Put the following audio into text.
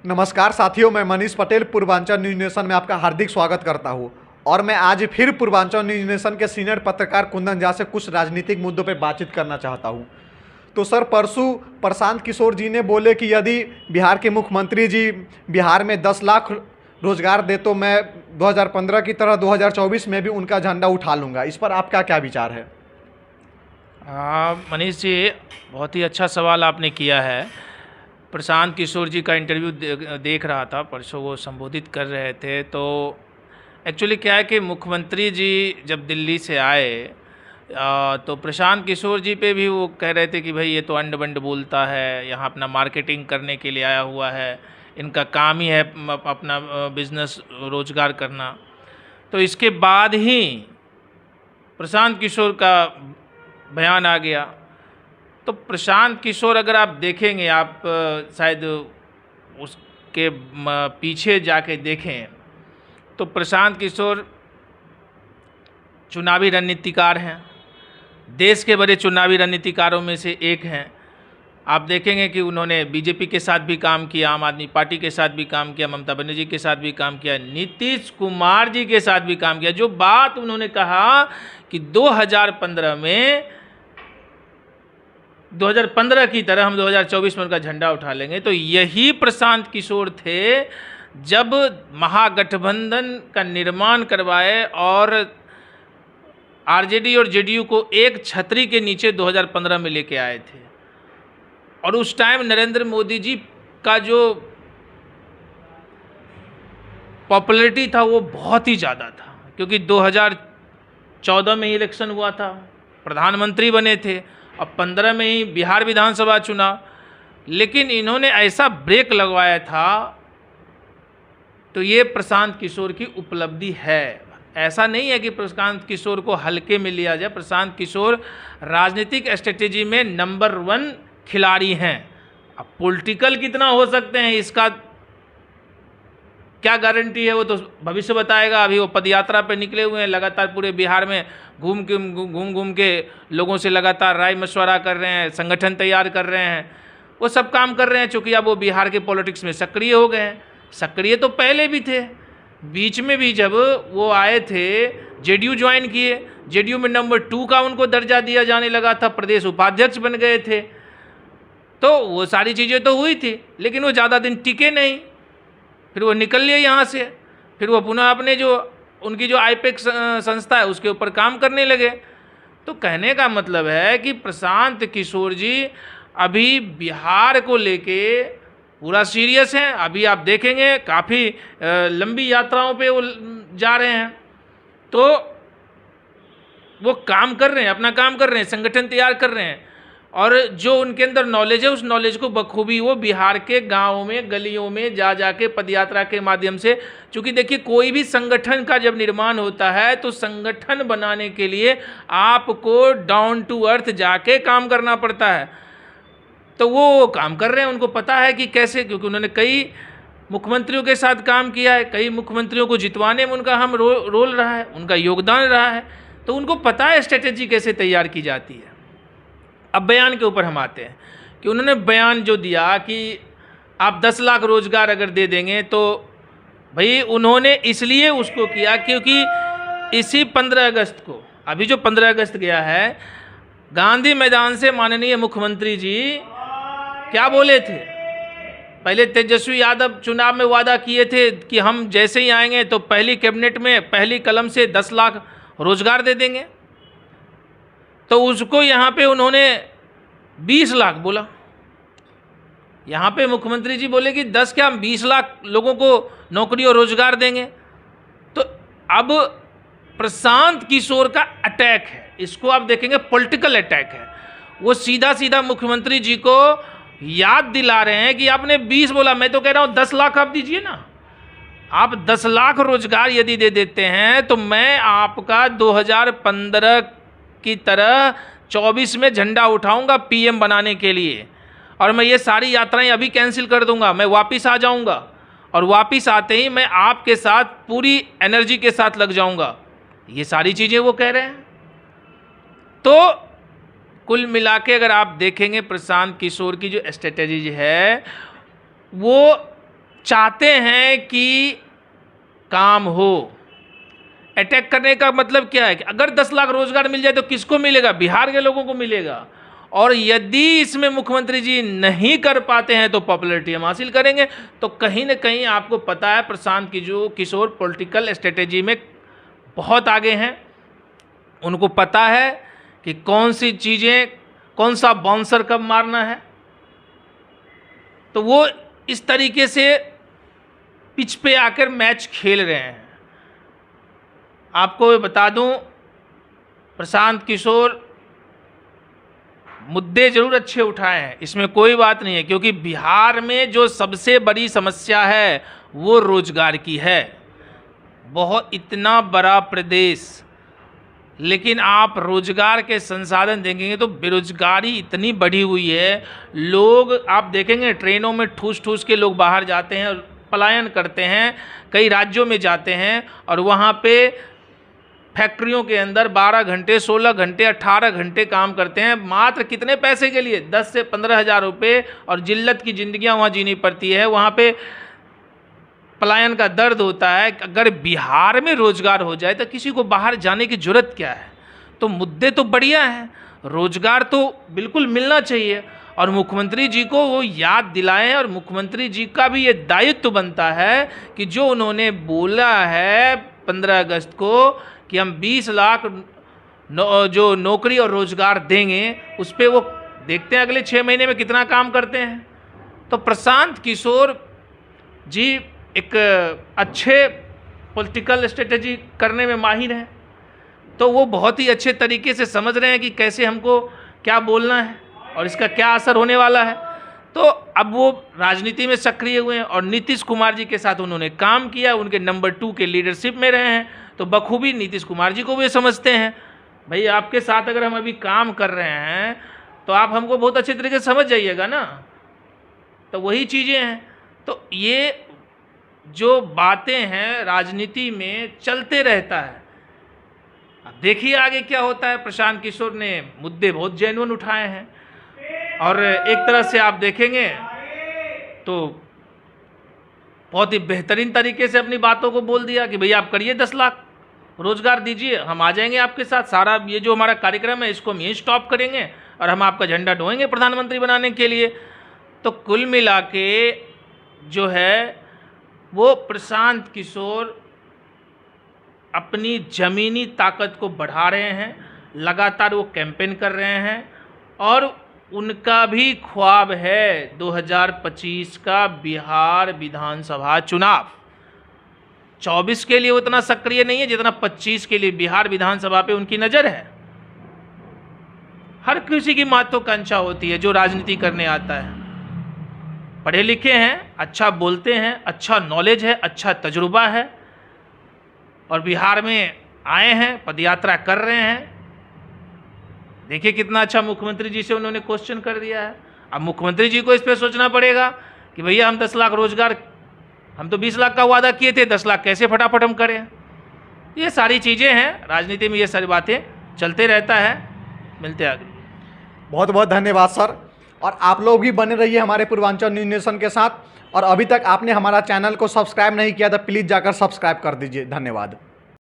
नमस्कार साथियों, मैं मनीष पटेल पूर्वांचल न्यूज नेशन में आपका हार्दिक स्वागत करता हूं। और मैं आज फिर पूर्वांचल न्यूज नेशन के सीनियर पत्रकार कुंदन झा से कुछ राजनीतिक मुद्दों पर बातचीत करना चाहता हूं। तो सर, परसों प्रशांत किशोर जी ने बोले कि यदि बिहार के मुख्यमंत्री जी बिहार में 10 लाख रोजगार दे तो मैं 2015 की तरह 2024 में भी उनका झंडा उठा लूँगा। इस पर आपका क्या विचार है? मनीष जी, बहुत ही अच्छा सवाल आपने किया है। प्रशांत किशोर जी का इंटरव्यू देख रहा था, परसों वो संबोधित कर रहे थे। तो एक्चुअली क्या है कि मुख्यमंत्री जी जब दिल्ली से आए तो प्रशांत किशोर जी पे भी वो कह रहे थे कि भाई ये तो अंड बंड बोलता है, यहाँ अपना मार्केटिंग करने के लिए आया हुआ है, इनका काम ही है अपना बिजनेस रोजगार करना। तो इसके बाद ही प्रशांत किशोर का बयान आ गया। तो प्रशांत किशोर अगर आप देखेंगे, आप शायद उसके पीछे जाके देखें तो प्रशांत किशोर चुनावी रणनीतिकार हैं, देश के बड़े चुनावी रणनीतिकारों में से एक हैं। आप देखेंगे कि उन्होंने बीजेपी के साथ भी काम किया, आम आदमी पार्टी के साथ भी काम किया, ममता बनर्जी के साथ भी काम किया, नीतीश कुमार जी के साथ भी काम किया। जो बात उन्होंने कहा कि 2015 की तरह हम 2024 में उनका झंडा उठा लेंगे, तो यही प्रशांत किशोर थे जब महागठबंधन का निर्माण करवाए और आरजेडी और जेडीयू को एक छतरी के नीचे 2015 में लेके आए थे। और उस टाइम नरेंद्र मोदी जी का जो पॉपुलैरिटी था वो बहुत ही ज़्यादा था, क्योंकि 2014 में ही इलेक्शन हुआ था, प्रधानमंत्री बने थे, अब 15 में ही बिहार विधानसभा चुना। लेकिन इन्होंने ऐसा ब्रेक लगवाया था, तो ये प्रशांत किशोर की उपलब्धि है। ऐसा नहीं है कि प्रशांत किशोर को हल्के में लिया जाए। प्रशांत किशोर राजनीतिक स्ट्रेटेजी में नंबर 1 खिलाड़ी हैं। अब पॉलिटिकल कितना हो सकते हैं इसका क्या गारंटी है, वो तो भविष्य बताएगा। अभी वो पदयात्रा पे निकले हुए हैं, लगातार पूरे बिहार में घूम के लोगों से लगातार राय मशवरा कर रहे हैं, संगठन तैयार कर रहे हैं, वो सब काम कर रहे हैं। चूँकि अब वो बिहार के पॉलिटिक्स में सक्रिय हो गए हैं। सक्रिय तो पहले भी थे, बीच में भी जब वो आए थे जेडीयू ज्वाइन किए, जेडीयू में नंबर 2 का उनको दर्जा दिया जाने लगा था, प्रदेश उपाध्यक्ष बन गए थे। तो वो सारी चीज़ें तो हुई थी, लेकिन वो ज़्यादा दिन टिके नहीं, फिर वो निकल लिए यहाँ से। फिर वो पुनः अपने जो उनकी जो आईपेक्स संस्था है उसके ऊपर काम करने लगे। तो कहने का मतलब है कि प्रशांत किशोर जी अभी बिहार को लेके पूरा सीरियस हैं। अभी आप देखेंगे काफ़ी लंबी यात्राओं पे वो जा रहे हैं। तो वो काम कर रहे हैं, अपना काम कर रहे हैं, संगठन तैयार कर रहे हैं, और जो उनके अंदर नॉलेज है उस नॉलेज को बखूबी वो बिहार के गाँवों में, गलियों में जा के पदयात्रा के माध्यम से। चूँकि देखिए, कोई भी संगठन का जब निर्माण होता है तो संगठन बनाने के लिए आपको डाउन टू अर्थ जाके काम करना पड़ता है। तो वो काम कर रहे हैं, उनको पता है कि कैसे, क्योंकि उन्होंने कई मुख्यमंत्रियों के साथ काम किया है, कई मुख्यमंत्रियों को जितवाने में उनका अहम रोल रहा है, उनका योगदान रहा है। तो उनको पता है स्ट्रेटेजी कैसे तैयार की जाती है। अब बयान के ऊपर हम आते हैं कि उन्होंने बयान जो दिया कि आप 10 लाख रोजगार अगर दे देंगे, तो भाई उन्होंने इसलिए उसको किया क्योंकि इसी 15 अगस्त को, अभी जो 15 अगस्त गया है, गांधी मैदान से माननीय मुख्यमंत्री जी क्या बोले थे? पहले तेजस्वी यादव चुनाव में वादा किए थे कि हम जैसे ही आएंगे तो पहली कैबिनेट में पहली कलम से 10 लाख रोजगार दे देंगे। तो उसको यहाँ पे उन्होंने 20 लाख बोला। यहाँ पे मुख्यमंत्री जी बोले कि 10 क्या, हम 20 लाख लोगों को नौकरी और रोजगार देंगे। तो अब प्रशांत किशोर का अटैक है, इसको आप देखेंगे पॉलिटिकल अटैक है। वो सीधा मुख्यमंत्री जी को याद दिला रहे हैं कि आपने 20 बोला, मैं तो कह रहा हूँ 10 लाख आप दीजिए ना। आप 10 लाख रोजगार यदि दे देते हैं तो मैं आपका 2015 की तरह 24 में झंडा उठाऊंगा पीएम बनाने के लिए, और मैं ये सारी यात्राएं अभी कैंसिल कर दूंगा, मैं वापस आ जाऊंगा, और वापस आते ही मैं आपके साथ पूरी एनर्जी के साथ लग जाऊंगा। ये सारी चीज़ें वो कह रहे हैं। तो कुल मिला के अगर आप देखेंगे प्रशांत किशोर की जो स्ट्रेटेजी है वो चाहते हैं कि काम हो। अटैक करने का मतलब क्या है कि अगर 10 लाख रोजगार मिल जाए तो किसको मिलेगा? बिहार के लोगों को मिलेगा। और यदि इसमें मुख्यमंत्री जी नहीं कर पाते हैं तो पॉपुलैरिटी हम हासिल करेंगे। तो कहीं ना कहीं आपको पता है प्रशांत किशोर पॉलिटिकल स्ट्रेटेजी में बहुत आगे हैं। उनको पता है कि कौन सी चीज़ें, कौन सा बाउंसर कब मारना है। तो वो इस तरीके से पिच पे आकर मैच खेल रहे हैं। आपको बता दूं, प्रशांत किशोर मुद्दे जरूर अच्छे उठाए हैं, इसमें कोई बात नहीं है, क्योंकि बिहार में जो सबसे बड़ी समस्या है वो रोजगार की है। बहुत इतना बड़ा प्रदेश, लेकिन आप रोजगार के संसाधन देखेंगे तो बेरोजगारी इतनी बढ़ी हुई है। लोग आप देखेंगे ट्रेनों में ठूस ठूस के लोग बाहर जाते हैं और पलायन करते हैं, कई राज्यों में जाते हैं और वहाँ पे फैक्ट्रियों के अंदर 12 घंटे, 16 घंटे, 18 घंटे काम करते हैं, मात्र कितने पैसे के लिए? 10 से 15 हज़ार रुपये। और जिल्लत की ज़िंदगियाँ वहाँ जीनी पड़ती है। वहाँ पे पलायन का दर्द होता है। अगर बिहार में रोजगार हो जाए तो किसी को बाहर जाने की जरूरत क्या है? तो मुद्दे तो बढ़िया हैं, रोजगार तो बिल्कुल मिलना चाहिए और मुख्यमंत्री जी को वो याद दिलाएं। और मुख्यमंत्री जी का भी ये दायित्व बनता है कि जो उन्होंने बोला है 15 अगस्त को कि हम 20 लाख जो नौकरी और रोजगार देंगे, उस पर वो देखते हैं अगले 6 महीने में कितना काम करते हैं। तो प्रशांत किशोर जी एक अच्छे पॉलिटिकल स्ट्रेटेजी करने में माहिर हैं। तो वो बहुत ही अच्छे तरीके से समझ रहे हैं कि कैसे हमको क्या बोलना है और इसका क्या असर होने वाला है। तो अब वो राजनीति में सक्रिय हुए हैं और नीतीश कुमार जी के साथ उन्होंने काम किया, उनके नंबर 2 के लीडरशिप में रहे हैं। तो बखूबी नीतीश कुमार जी को भी समझते हैं, भाई आपके साथ अगर हम अभी काम कर रहे हैं तो आप हमको बहुत अच्छे तरीके से समझ जाइएगा ना। तो वही चीज़ें हैं। तो ये जो बातें हैं राजनीति में चलते रहता है। अब देखिए आगे क्या होता है। प्रशांत किशोर ने मुद्दे बहुत जेन्युइन उठाए हैं और एक तरह से आप देखेंगे तो बहुत ही बेहतरीन तरीके से अपनी बातों को बोल दिया कि भैया आप करिए 10 लाख रोजगार दीजिए, हम आ जाएंगे आपके साथ। सारा ये जो हमारा कार्यक्रम है इसको हम यहीं स्टॉप करेंगे और हम आपका झंडा ढोएंगे प्रधानमंत्री बनाने के लिए। तो कुल मिला के जो है वो प्रशांत किशोर अपनी ज़मीनी ताकत को बढ़ा रहे हैं, लगातार वो कैंपेन कर रहे हैं और उनका भी ख्वाब है 2025 का बिहार विधानसभा चुनाव। 24 के लिए उतना सक्रिय नहीं है जितना 25 के लिए बिहार विधानसभा पे उनकी नज़र है। हर किसी की महत्वाकांक्षा होती है जो राजनीति करने आता है। पढ़े लिखे हैं, अच्छा बोलते हैं, अच्छा नॉलेज है, अच्छा तजुर्बा है और बिहार में आए हैं, पदयात्रा कर रहे हैं। देखिए कितना अच्छा मुख्यमंत्री जी से उन्होंने क्वेश्चन कर दिया है। अब मुख्यमंत्री जी को इस पर सोचना पड़ेगा कि भैया हम 10 लाख रोजगार, हम तो 20 लाख का वादा किए थे, 10 लाख कैसे फटाफट हम करें। ये सारी चीज़ें हैं राजनीति में, ये सारी बातें चलते रहता है। मिलते आगे। बहुत बहुत धन्यवाद सर। और आप लोग भी बने रहिए हमारे पूर्वांचल न्यूज़ नेशन के साथ। और अभी तक आपने हमारा चैनल को सब्सक्राइब नहीं किया तो प्लीज़ जाकर सब्सक्राइब कर दीजिए। धन्यवाद।